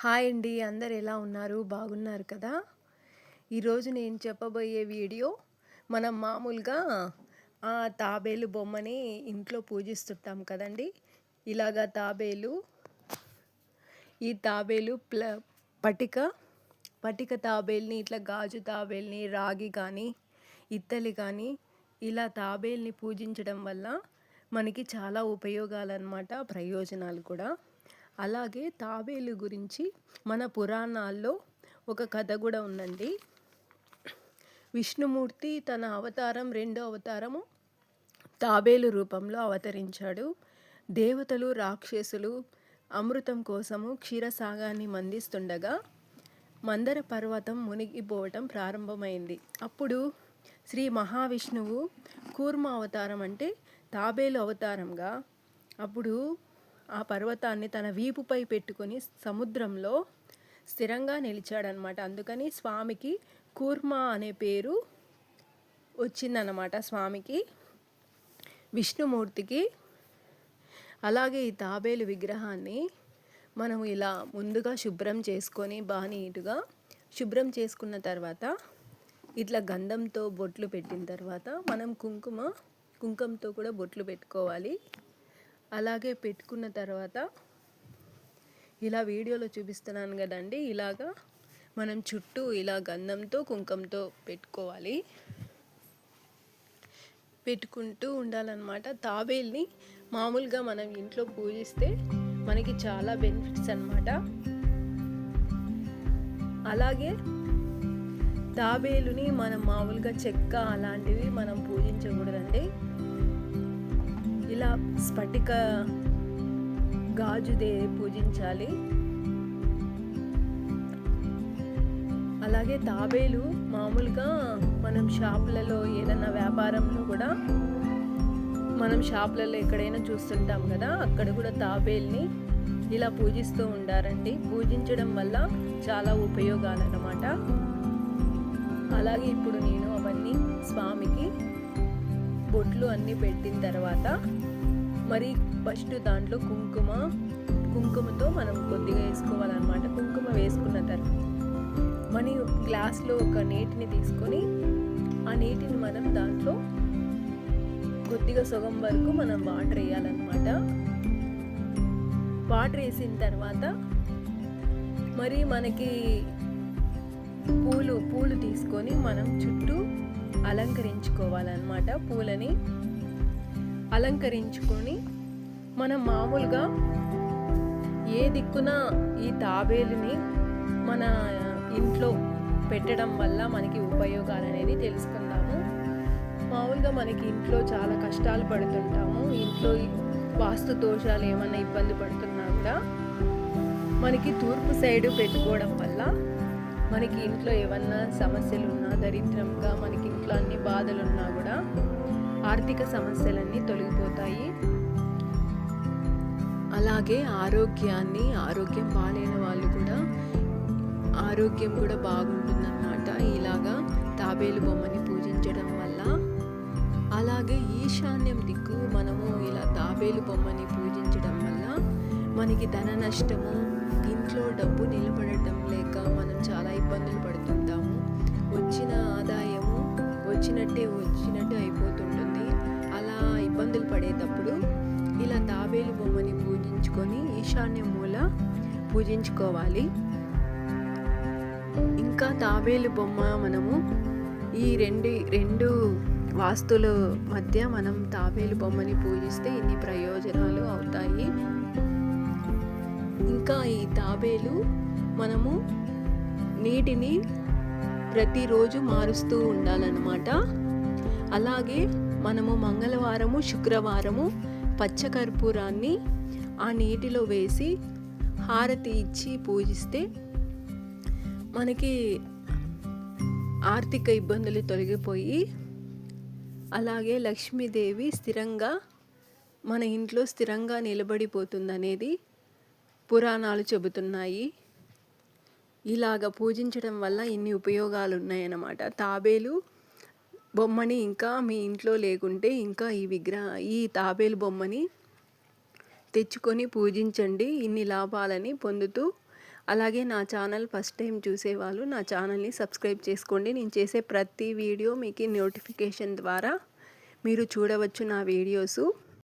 Hi అండి. అందరు ఎలా ఉన్నారు? బాగున్నారు కదా! ఈరోజు నేను చెప్పబోయే వీడియో మనం మామూలుగా తాబేలు బొమ్మని ఇంట్లో పూజిస్తుంటాం కదండీ! ఇలాగా ఈ తాబేలు పటిక, పటిక తాబేలుని ఇట్లా గాజు తాబేలుని రాగి కానీ, ఇత్తలి కానీ ఇలా తాబేలుని పూజించడం వల్ల మనకి చాలా ఉపయోగాలన్నమాట, ప్రయోజనాలు కూడా. అలాగే తాబేలు గురించి మన పురాణాల్లో ఒక కథ కూడా ఉందండి. విష్ణుమూర్తి తన అవతారం రెండో అవతారము తాబేలు రూపంలో అవతరించాడు. దేవతలు రాక్షసులు అమృతం కోసము క్షీరసాగాన్ని మందిస్తుండగా మందర పర్వతం మునిగిపోవటం ప్రారంభమైంది. అప్పుడు శ్రీ మహావిష్ణువు కూర్మ అవతారం అంటే తాబేలు అవతారంగా అప్పుడు ఆ పర్వతాన్ని తన వీపుపై పెట్టుకొని సముద్రంలో స్థిరంగా నిలిచాడనమాట. అందుకని స్వామికి కూర్మ అనే పేరు వచ్చిందనమాట, స్వామికి, విష్ణుమూర్తికి. అలాగే ఈ తాబేలు విగ్రహాన్ని మనం ఇలా ముందుగా శుభ్రం చేసుకొని బాగా నీటుగా శుభ్రం చేసుకున్న తర్వాత ఇట్లా గంధంతో బొట్లు పెట్టిన తర్వాత మనం కుంకుమతో కూడా బొట్లు పెట్టుకోవాలి. అలాగే పెట్టుకున్న తర్వాత ఇలా వీడియోలో చూపిస్తున్నాను కదండి, ఇలాగా మనం చుట్టూ ఇలా గంధంతో కుంకుమతో పెట్టుకుంటూ ఉండాలన్నమాట. తాబేల్ని మామూలుగా మనం ఇంట్లో పూజిస్తే మనకి చాలా బెనిఫిట్స్ అన్నమాట. అలాగే తాబేలుని మనం మామూలుగా చెక్క అలాంటివి మనం పూజించకూడదండి. ఇలా స్ఫటిక గాజుదే పూజించాలి. అలాగే తాబేలు మామూలుగా మనం షాపులలో ఏదైనా వ్యాపారంలో కూడా మనం షాపులలో ఎక్కడైనా చూస్తుంటాం కదా, అక్కడ కూడా తాబేల్ని ఇలా పూజిస్తూ ఉండారండి. పూజించడం వల్ల చాలా ఉపయోగాలు అన్నమాట. అలాగే ఇప్పుడు నేను అవన్నీ స్వామికి బొట్లు అన్నీ పెట్టిన తర్వాత మరి ఫస్ట్ దాంట్లో కుంకుమతో మనం కొద్దిగా వేసుకోవాలన్నమాట. కుంకుమ వేసుకున్న తర్వాత మన గ్లాస్లో ఒక నీటిని తీసుకొని ఆ నీటిని మనం దాంట్లో కొద్దిగా సగం వరకు మనం వాటర్ వేయాలన్నమాట. వాటర్ వేసిన తర్వాత మరి మనకి పూలు తీసుకొని మనం చుట్టూ అలంకరించుకోవాలన్నమాట. పూలని అలంకరించుకొని మనం మామూలుగా ఏ దిక్కున ఈ తాబేలుని మన ఇంట్లో పెట్టడం వల్ల మనకి ఉపయోగాలు అనేది తెలుసుకుందాము. మామూలుగా మనకి ఇంట్లో చాలా కష్టాలు పడుతుంటాము. ఇంట్లో వాస్తు దోషాలు ఏమైనా ఇబ్బంది పడుతున్నా కూడా మనకి తూర్పు సైడు పెట్టుకోవడం వల్ల మనకి ఇంట్లో ఏమన్నా సమస్యలు ఉన్నా, దరిద్రంగా మనకి ఇంట్లో అన్ని బాధలున్నా కూడా ఆర్థిక సమస్యలన్నీ తొలగిపోతాయి. అలాగే ఆరోగ్యం బాగాలేని వాళ్ళు కూడా ఆరోగ్యం కూడా బాగుంటుందన్నమాట ఇలాగా తాబేలు బొమ్మని పూజించడం వల్ల. అలాగే ఈశాన్యం దిక్కు మనము ఇలా తాబేలు బొమ్మని పూజించడం వల్ల మనకి ధన నష్టము, ఇంట్లో డబ్బు నిలబడటం లేక మనం చాలా ఇబ్బందులు పడుతుంటాము. వచ్చిన ఆదాయము వచ్చినట్టు అయిపోతుంటుంది. అలా ఇబ్బందులు పడేటప్పుడు ఇలా తాబేలు బొమ్మని పూజించుకొని ఈశాన్య మూల పూజించుకోవాలి. ఇంకా తాబేలు బొమ్మ మనము ఈ రెండు వాస్తుల మధ్య మనం తాబేలు బొమ్మని పూజిస్తే ఇన్ని ప్రయోజనాలు అవుతాయి. ఇంకా ఈ తాబేలు మనము నీటిని ప్రతిరోజు మారుస్తూ ఉండాలన్నమాట. అలాగే మనము మంగళవారము, శుక్రవారము పచ్చకర్పూరాన్ని ఆ నీటిలో వేసి హారతి ఇచ్చి పూజిస్తే మనకి ఆర్థిక ఇబ్బందులు తొలగిపోయి అలాగే లక్ష్మీదేవి మన ఇంట్లో స్థిరంగా నిలబడిపోతుందనేది పురాణాలు చెబుతున్నాయి. ఇలాగ పూజించడం వల్ల ఇన్ని ఉపయోగాలు ఉన్నాయన్నమాట. తాబేలు బొమ్మని ఇంకా మీ ఇంట్లో లేకుంటే ఇంకా ఈ తాబేలు బొమ్మని తెచ్చుకొని పూజించండి. ఇన్ని లాభాలని పొందుతూ అలాగే నా ఛానల్ ఫస్ట్ టైం చూసేవాళ్ళు నా ఛానల్ని సబ్స్క్రైబ్ చేసుకోండి. నేను చేసే ప్రతి వీడియో మీకు నోటిఫికేషన్ ద్వారా మీరు చూడవచ్చు నా వీడియోసు.